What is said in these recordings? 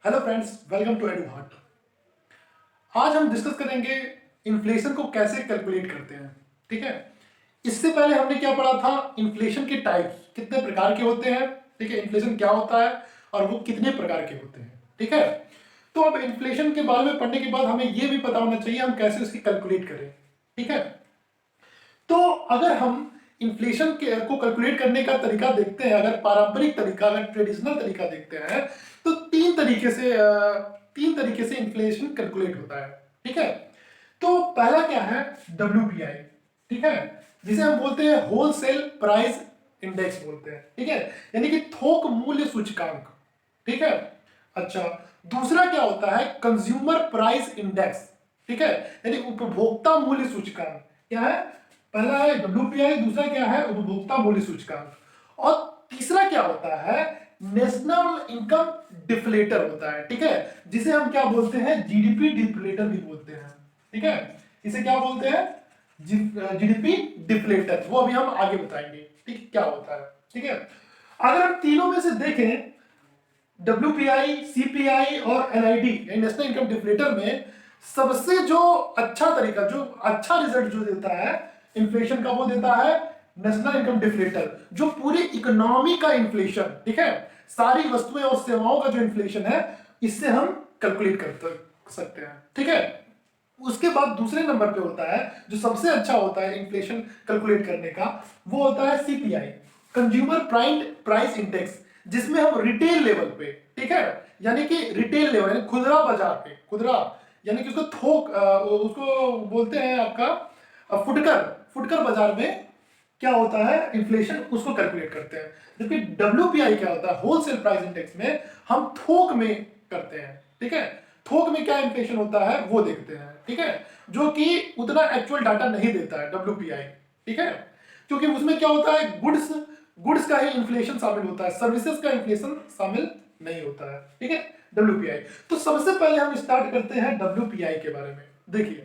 Hello friends, welcome to Edu Heart. आज हम discuss करेंगे इन्फ्लेशन को कैसे कैलकुलेट करते हैं। ठीक है, इससे पहले हमने क्या पढ़ा था, इन्फ्लेशन के टाइप्स कितने प्रकार के होते हैं। ठीक है, इन्फ्लेशन क्या होता है और वो कितने प्रकार के होते हैं। ठीक है, तो अब इन्फ्लेशन के बारे में पढ़ने के बाद हमें ये भी पता होना चाहिए हम कैसे उसकी कैलकुलेट करें। ठीक है, तो अगर हम इन्फ्लेशन को कैलकुलेट करने का तरीका देखते हैं, अगर पारंपरिक तरीका, अगर ट्रेडिशनल तरीका देखते हैं, तो तीन तरीके से इन्फ्लेशन कैलकुलेट होता है। ठीक है, तो पहला क्या है, WPI। ठीक है, जिसे हम बोलते हैं होलसेल प्राइस इंडेक्स बोलते हैं। ठीक है, यानी कि थोक मूल्य सूचकांक। ठीक है, अच्छा, दूसरा क्या होता है, कंज्यूमर प्राइस इंडेक्स। ठीक है, यानी उपभोक्ता मूल्य सूचकांक। क्या है, पहला है WPI, दूसरा क्या है, उपभोक्ता मूल्य सूचकांक। और तीसरा क्या होता है, नेशनल इनकम डिफ्लेटर होता है। ठीक है, जिसे हम क्या बोलते हैं, जीडीपी डिफ्लेटर भी बोलते हैं। ठीक है, इसे क्या बोलते हैं, जीडीपी डिफ्लेटर। वो अभी हम आगे बताएंगे ठीक क्या होता है। ठीक है, अगर हम तीनों में से देखें, WPI, CPI और NID नेशनल इनकम डिफ्लेटर में सबसे जो अच्छा तरीका, जो अच्छा रिजल्ट जो देता है इन्फ्लेशन का, वो देता है नेशनल इनकम डिफ्लेटर, जो पूरी इकोनॉमी का इन्फ्लेशन, ठीक है, सारी वस्तुएं और सेवाओं का जो इन्फ्लेशन है, इससे हम कैलकुलेट कर सकते हैं। ठीक है, उसके बाद दूसरे नंबर पे होता है, जो सबसे अच्छा होता है इन्फ्लेशन कैलकुलेट करने का, वो होता है CPI, कंज्यूमर प्राइस इंडेक्स, जिसमें हम रिटेल लेवल पे, ठीक है, यानी कि रिटेल लेवल यानी खुदरा बाजार पे, खुदरा यानी कि उसको थोक उसको बोलते हैं आपका फुटकर फुटकर बाजार में क्या होता है इन्फ्लेशन, उसको कैलकुलेट करते हैं। जबकि WPI क्या होता है, होलसेल प्राइस इंडेक्स में हम थोक में करते हैं। ठीक है, थोक में क्या इन्फ्लेशन होता है वो देखते हैं। ठीक है, जो कि उतना एक्चुअल डाटा नहीं देता है WPI। ठीक है, क्योंकि उसमें क्या होता है, गुड्स का ही इन्फ्लेशन शामिल होता है, सर्विसेज का इन्फ्लेशन शामिल नहीं होता है। ठीक है, WPI। तो सबसे पहले हम स्टार्ट करते हैं WPI के बारे में। देखिए,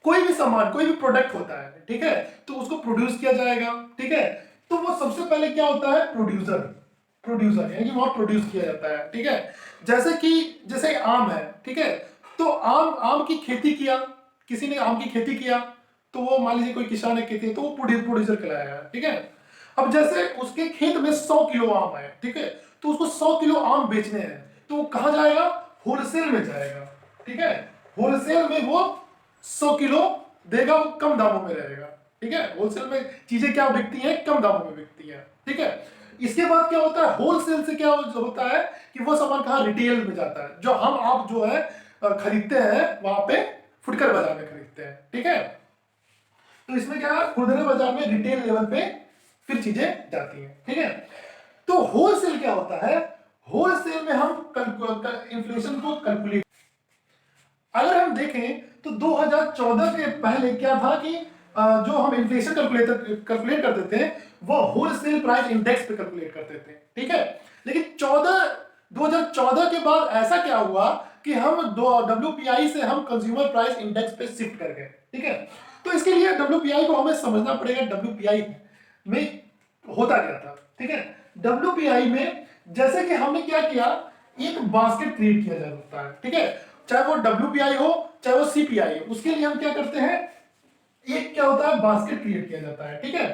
कोई भी सामान, कोई भी प्रोडक्ट होता है, ठीक है, तो उसको प्रोड्यूस किया जाएगा। ठीक है, तो वो सबसे पहले क्या होता है, प्रोड्यूसर प्रोड्यूसर यानी कि वहां प्रोड्यूस किया जाता है। ठीक है, जैसे आम है, ठीक है, तो आम आम की खेती किया, किसी ने आम की खेती किया, तो वो मान लीजिए कोई किसान ने खेती, तो वो प्रोड्यूसर कहलाया है। ठीक है, अब जैसे उसके खेत में 100 किलो आम है, ठीक है, तो उसको 100 किलो आम बेचने हैं, तो वो कहां जाएगा, होलसेल में जाएगा। ठीक है, होलसेल में वो 100 किलो देगा, वो कम दामों में रहेगा। ठीक है, होलसेल में चीजें क्या बिकती हैं, कम दामों में बिकती हैं। ठीक है, इसके बाद क्या होता है, होलसेल से क्या होता है कि वो सामान कहाँ, रिटेल में जाता है, जो हम आप जो है खरीदते हैं वहां पे फुटकर बाजार में खरीदते हैं। ठीक है, तो इसमें क्या है, खुदरा बाजार में रिटेल लेवल पे फिर चीजें जाती हैं। ठीक है, तो होलसेल क्या होता है, होलसेल में हम इन्फ्लेशन को कैलकुलेट, अगर हम देखें तो 2014 के पहले क्या था कि जो हम इन्फ्लेशन कैलकुलेट करते थे, वो होलसेल प्राइस इंडेक्स पे कैलकुलेट करते थे। ठीक है, लेकिन 2014 के बाद ऐसा क्या हुआ कि हम WPI से हम कंज्यूमर प्राइस इंडेक्स पे शिफ्ट कर गए। ठीक है, तो इसके लिए WPI को हमें समझना पड़ेगा, WPI में होता क्या था। ठीक है, WPI में जैसे कि हमने क्या किया, एक बास्केट क्रिएट किया जा सकता है। ठीक है, चाहे वो WPI हो चाहे वो CPI हो, उसके लिए हम क्या करते हैं, एक क्या होता है, बास्केट क्रिएट किया जाता है। ठीक है,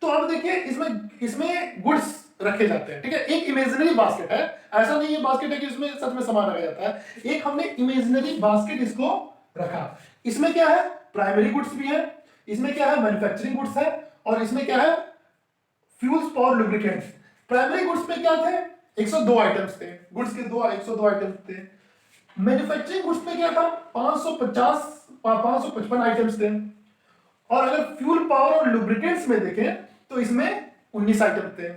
तो अब देखिए, इसमें इसमें गुड्स रखे जाते हैं। ठीक है, एक इमेजिनरी बास्केट है, ऐसा नहीं है बास्केट है कि इसमें सच में सामान रखा जाता है, एक हमने इमेजिनरी बास्केट इसको रखा। इसमें क्या है, प्राइमरी गुड्स भी है, इसमें क्या है, मैन्युफैक्चरिंग गुड्स है, और इसमें क्या है, फ्यूल्स और लुब्रिकेंट्स। प्राइमरी गुड्स में क्या थे, 102 आइटम्स थे, गुड्स के 102 आइटम्स थे। मैन्युफैक्चरिंग गुड्स में क्या था, 555 आइटम्स थे। और अगर फ्यूल पावर और लुब्रिकेंट्स में देखें तो इसमें 19 आइटम थे।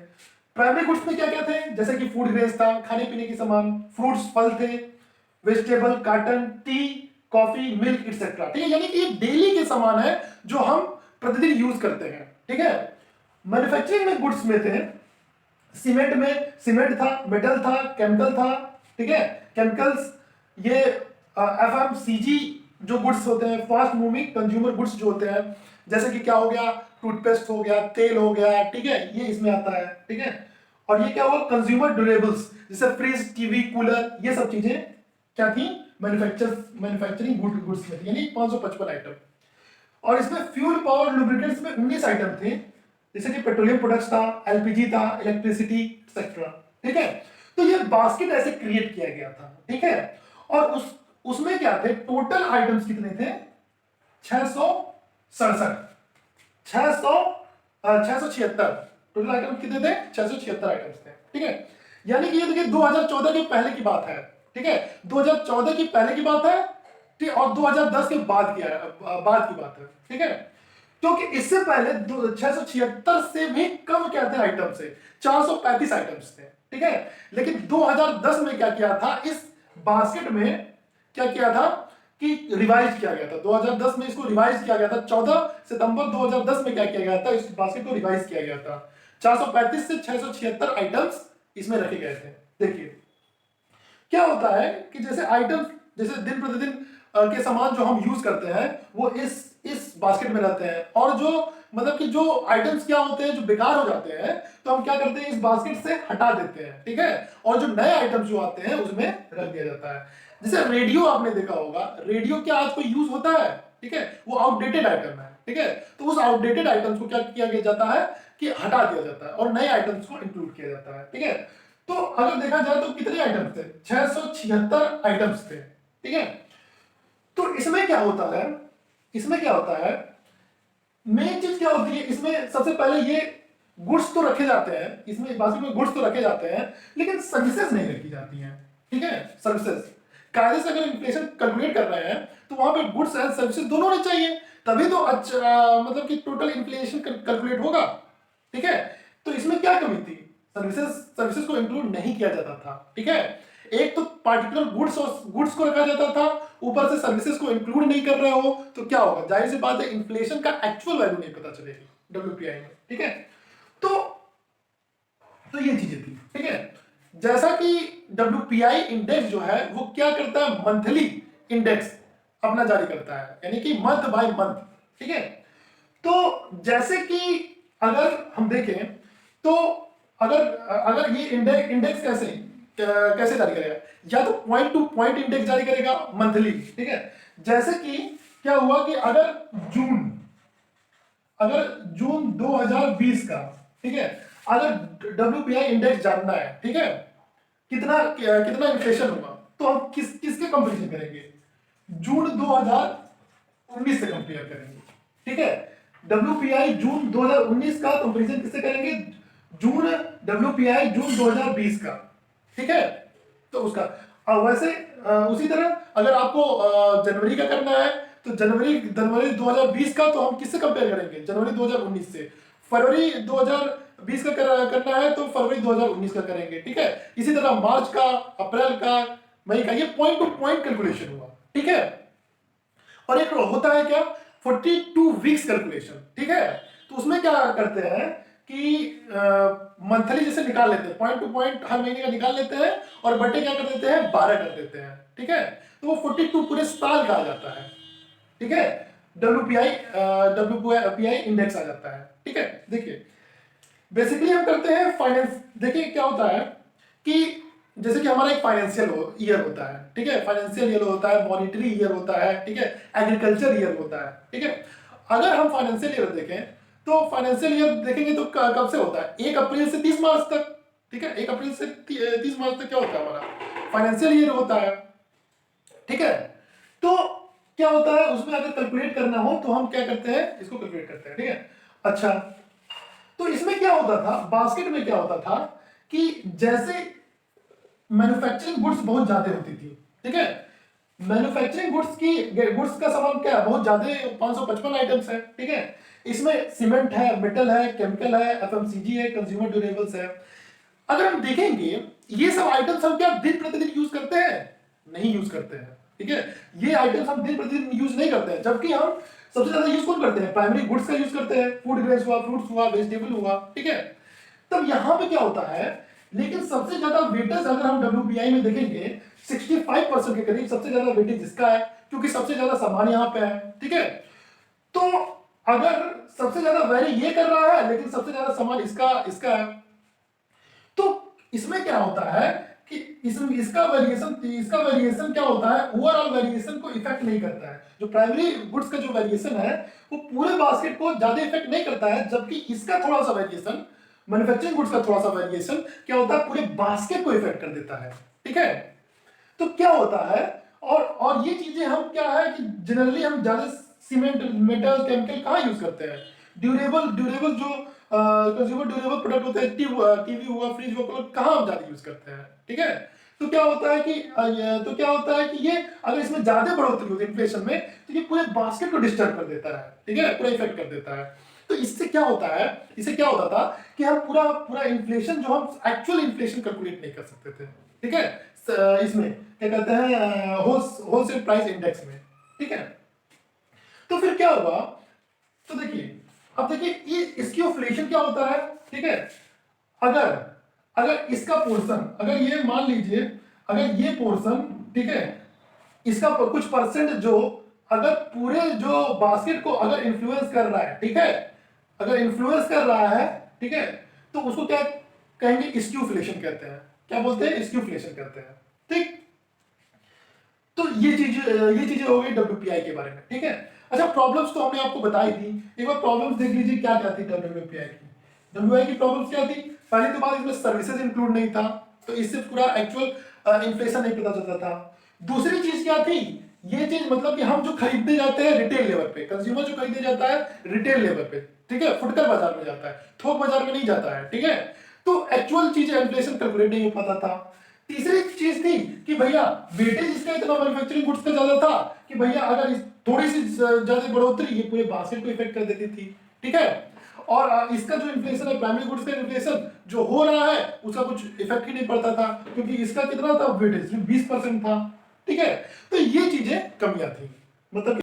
प्राइमरी गुड्स में क्या क्या थे, जैसे कि फूड ग्रेन्स था, खाने पीने के सामान, फ्रूट्स फल थे, vegetable, cotton, T, coffee, milk etcetera. ठीक है, यानी कि ये डेली के सामान है जो हम प्रतिदिन यूज करते हैं। ठीक है, मैन्युफैक्चरिंग में गुड्स में थे, सीमेंट था, मेटल था, केमिकल था। ठीक है, केमिकल्स, ये FMCG जो गुड्स होते हैं, फास्ट मूविंग कंज्यूमर गुड्स जो होते हैं, जैसे कि क्या हो गया, टूथपेस्ट हो गया, तेल हो गया। ठीक है, ये इसमें आता है। ठीक है, और ये क्या हुआ, कंज्यूमर ड्यूरेबल्स जैसे फ्रिज, टीवी, कूलर, ये सब चीजें क्या थी, मैन्युफैक्चरिंग गुड्स में थी, यानी 555 आइटम। और इसमें फ्यूल पावर लुब्रिकेंट्स में 19 आइटम थे, जैसे कि पेट्रोलियम प्रोडक्ट्स था, एलपीजी था, इलेक्ट्रिसिटी एक्सेट्रा। ठीक है, तो ये बास्केट ऐसे क्रिएट किया गया था। ठीक है, और उसमें क्या थे, टोटल आइटम्स कितने थे, 667, 676 टोटल आइटम कितने थे, 676 आइटम्स थे। ठीक है, यानी कि ये देखिए 2014 के पहले की बात है। ठीक है, 2014 की पहले की बात है, ठीक, और 2010 के बाद की बात है। ठीक है, क्योंकि इससे पहले 676 से भी कम क्या थे आइटम से, 435 आइटम्स थे। ठीक है, लेकिन 2010 में क्या किया था, इस बास्केट में क्या किया था कि रिवाइज किया गया था। 2010 में इसको रिवाइज किया गया था, 14 सितंबर 2010 में क्या किया गया था, इस बास्केट को रिवाइज किया गया था। 435 से 676 आइटम्स इसमें रखे गए थे। देखिए क्या होता है कि जैसे आइटम्स, जैसे दिन प्रतिदिन के सामान जो हम यूज करते हैं वो इस बास्केट में रहते हैं, और जो मतलब कि जो आइटम्स क्या होते हैं जो बेकार हो जाते हैं तो हम क्या करते हैं, इस बास्केट से हटा देते हैं। ठीक है, और जो नए आइटम्स जो आते हैं उसमें रख दिया जाता है। जैसे रेडियो आपने देखा होगा, रेडियो क्या आज कोई यूज होता है, ठीक है, वो आउटडेटेड आइटम है। ठीक है, तो उस आउटडेटेड आइटम्स को क्या किया जाता है कि हटा दिया जाता है और नए आइटम्स को इंक्लूड किया जाता है। ठीक है, तो अगर देखा जाए तो कितने आइटम्स थे, 676 आइटम्स थे। ठीक है, तो इसमें क्या होता है, इसमें क्या होता है, मेन चीज क्या होती है इसमें, सबसे पहले ये गुड्स तो रखे जाते हैं, इसमें बास्केट में गुड्स तो रखे जाते हैं, लेकिन सर्विसेज नहीं रखी जाती हैं। ठीक है, सर्विसेज कायदे से अगर इन्फ्लेशन कैलकुलेट कर रहे हैं तो वहां पे गुड्स एंड सर्विसेज दोनों होने चाहिए, तभी तो अच्छा मतलब कि टोटल इन्फ्लेशन कैलकुलेट होगा। ठीक है, तो इसमें क्या कमी थी, सर्विसेज सर्विसेज को इंक्लूड नहीं किया जाता था। ठीक है, एक तो पार्टिकुलर गुड्स को रखा जाता था, ऊपर से सर्विसेज को इंक्लूड नहीं कर रहे हो तो क्या होगा, जाहिर सी बात है इन्फ्लेशन का एक्चुअल वैल्यू नहीं पता चलेगी डब्ल्यूपीआई में। ठीक है, तो ये चीजें थी। ठीक है, जैसा कि डब्ल्यूपीआई इंडेक्स जो है वो क्या करता है, मंथली इंडेक्स अपना जारी करता है, यानी कि मंथ बाय मंथ। ठीक है, तो जैसे कि अगर हम देखें तो अगर अगर ये इंडेक्स कैसे जारी करेगा, या तो पॉइंट टू पॉइंट इंडेक्स जारी करेगा मंथली। ठीक है, जैसे कि क्या हुआ कि अगर जून 2020 का, ठीक है, अगर डब्ल्यूपीआई इंडेक्स जानना है, ठीक है, कितना इन्फ्लेशन हुआ, तो हम किसके कंपेरिजन करेंगे, जून 2019 से कंपेयर करेंगे। ठीक है, डब्ल्यूपीआई जून 2019 का कंपेरिजन किससे करेंगे, जून डब्ल्यूपीआई जून 2020 का। ठीक है, तो उसका वैसे उसी तरह अगर आपको जनवरी का करना है तो जनवरी 2020 का तो हम किससे कंपेयर करेंगे, जनवरी 2019 से। फरवरी 2020 का करना है तो फरवरी 2019 का करेंगे। ठीक है, इसी तरह मार्च का, अप्रैल का, मई का, ये पॉइंट टू पॉइंट कैलकुलेशन हुआ। ठीक है, और एक होता है क्या, 42 वीक्स कैलकुलेशन। ठीक है, तो उसमें क्या करते हैं कि मंथली जैसे निकाल लेते हैं, पॉइंट टू पॉइंट हर महीने का निकाल लेते हैं और बटे क्या कर देते हैं, 12 कर देते हैं। ठीक है, तो वो 42 पूरे साल का आ जाता है। ठीक है, डब्ल्यूपीआई इंडेक्स आ जाता है। ठीक है, देखिए बेसिकली हम करते हैं फाइनेंस। देखिए क्या होता है कि जैसे कि हमारा एक फाइनेंशियल ईयर होता है, ठीक है, फाइनेंशियल ईयर होता है, मॉनिटरी ईयर होता है, ठीक है, एग्रीकल्चर ईयर होता है। ठीक है, अगर हम फाइनेंशियल ईयर देखें तो फाइनेंशियल ईयर देखेंगे तो कब से होता है, 1 अप्रैल से 30 मार्च तक। ठीक है, 1 अप्रैल से 30 मार्च तक क्या होता है, हमारा फाइनेंशियल ईयर होता है। ठीक है, तो क्या होता है उसमें अगर कैलकुलेट करना हो तो हम क्या करते हैं, इसको कैलकुलेट करते हैं। ठीक है, अच्छा, तो इसमें क्या होता था, बास्केट में क्या होता था कि जैसे मैन्युफैक्चरिंग गुड्स बहुत ज्यादा होती थी। ठीक है, मैन्युफैक्चरिंग गुड्स का सामान क्या है, बहुत ज्यादा 555 आइटम्स है। ठीक है, इसमें सीमेंट है, मेटल है, केमिकल है, एफएमसीजी है, कंज्यूमर ड्यूरेबल्स है। अगर हम देखेंगे ये सब आइटम्स हम क्या दिन प्रतिदिन यूज करते हैं, नहीं यूज करते हैं। ठीक है, ये आइटम्स हम दिन प्रतिदिन यूज नहीं करते हैं, जबकि हम सबसे ज्यादा यूज कौन करते हैं, प्राइमरी गुड्स का यूज करते हैं, फूड ग्रेन्स हुआ, फ्रूट्स हुआ, वेजिटेबल हुआ। ठीक है, तब यहां पे क्या होता है, लेकिन सबसे ज्यादा वेटेज अगर हम डब्ल्यूपीआई में देखेंगे 65% के करीब सबसे ज्यादा वेटेज इसका है, क्योंकि सबसे ज्यादा सामान यहां पे है। ठीक है, तो अगर सबसे ज्यादा वैरी ये कर रहा है लेकिन सबसे ज्यादा सामान इसका इसका है, तो इसमें क्या होता है कि इसका वेरिएशन क्या होता है, ओवरऑल वेरिएशन को इफेक्ट नहीं करता है। जो प्राइमरी गुड्स का जो वेरिएशन है वो पूरे बास्केट को ज्यादा इफेक्ट नहीं करता है, जबकि इसका थोड़ा सा वेरिएशन, मैन्युफैक्चरिंग गुड्स का थोड़ा सा वेरिएशन क्या होता है, पूरे बास्केट को इफेक्ट कर देता है। ठीक है, तो क्या होता है, और ये चीजें हम क्या है कि जनरली हम ज्यादा सीमेंट, मेटल, केमिकल कहाँ यूज करते हैं, ड्यूरेबल जो कंज्यूमर ड्यूरेबल प्रोडक्ट होते हैं, टीवी हुआ, फ्रिज हुआ, कहाँ हम ज्यादा यूज करते हैं। ठीक है, तो क्या होता है कि ये अगर इसमें ज्यादा बढ़ोतरी होती है इन्फ्लेशन में, तो ये पूरे बास्केट को डिस्टर्ब कर देता है। ठीक है, पूरा इफेक्ट कर देता है। तो इससे क्या होता है, इससे क्या होता था कि हम पूरा पूरा इन्फ्लेशन जो हम एक्चुअल इन्फ्लेशन कैलकुलेट नहीं कर सकते थे। ठीक है, इसमें क्या कहते हैं, होलसेल प्राइस इंडेक्स में। ठीक है, तो फिर क्या हुआ, तो देखिए, अब देखिए ये इसकी इन्फ्लेशन क्या होता है। ठीक है, अगर अगर इसका पोर्शन, अगर ये मान लीजिए, अगर ये पोर्शन, ठीक है, इसका कुछ परसेंट जो अगर पूरे जो बास्केट को अगर इन्फ्लुएंस कर रहा है, ठीक है, अगर इन्फ्लुएंस कर रहा है, ठीक है, तो उसको क्या कहेंगे, स्क्यूफ्लेशन कहते हैं। क्या बोलते हैं, स्क्यूफ्लेशन कहते हैं। ठीक, तो ये चीजें हो गई डब्ल्यूपीआई के बारे में। ठीक है, अच्छा, प्रॉब्लम्स तो हमने आपको बताई थी, एक बार प्रॉब्लम्स देख लीजिए क्या क्या थी डब्ल्यूपीआई की। डब्ल्यूआई की प्रॉब्लम्स क्या थी, पहली तो बात, इसमें सर्विसेज इंक्लूड नहीं था, तो इससे पूरा एक्चुअल इन्फ्लेशन नहीं पता चलता था। दूसरी चीज क्या थी, ये चीज मतलब कि हम जो खरीदने जाते हैं रिटेल लेवल पे, कंज्यूमर जो खरीदने जाता है रिटेल लेवल पे, ठीक है, फुटकर बाजार में जाता है, थोक बाजार में नहीं जाता है। ठीक है, तो एक्चुअल चीज इन्फ्लेशन कैलकुलेट नहीं हो पाता था। तीसरी चीज थी कि भैया वेटेज इसका इतना मैन्युफैक्चरिंग गुड्स का ज्यादा था कि भैया अगर थोड़ी सी ज्यादा बढ़ोतरी ये पूरे बास्केट को इफेक्ट कर देती थी। ठीक है, और इसका जो इन्फ्लेशन है, प्राइमरी गुड्स का इन्फ्लेशन जो हो रहा है उसका कुछ इफेक्ट ही नहीं पड़ता था, क्योंकि इसका कितना था वेटेज, 20% था। ठीक है, तो ये चीजें कमियां थी, मतलब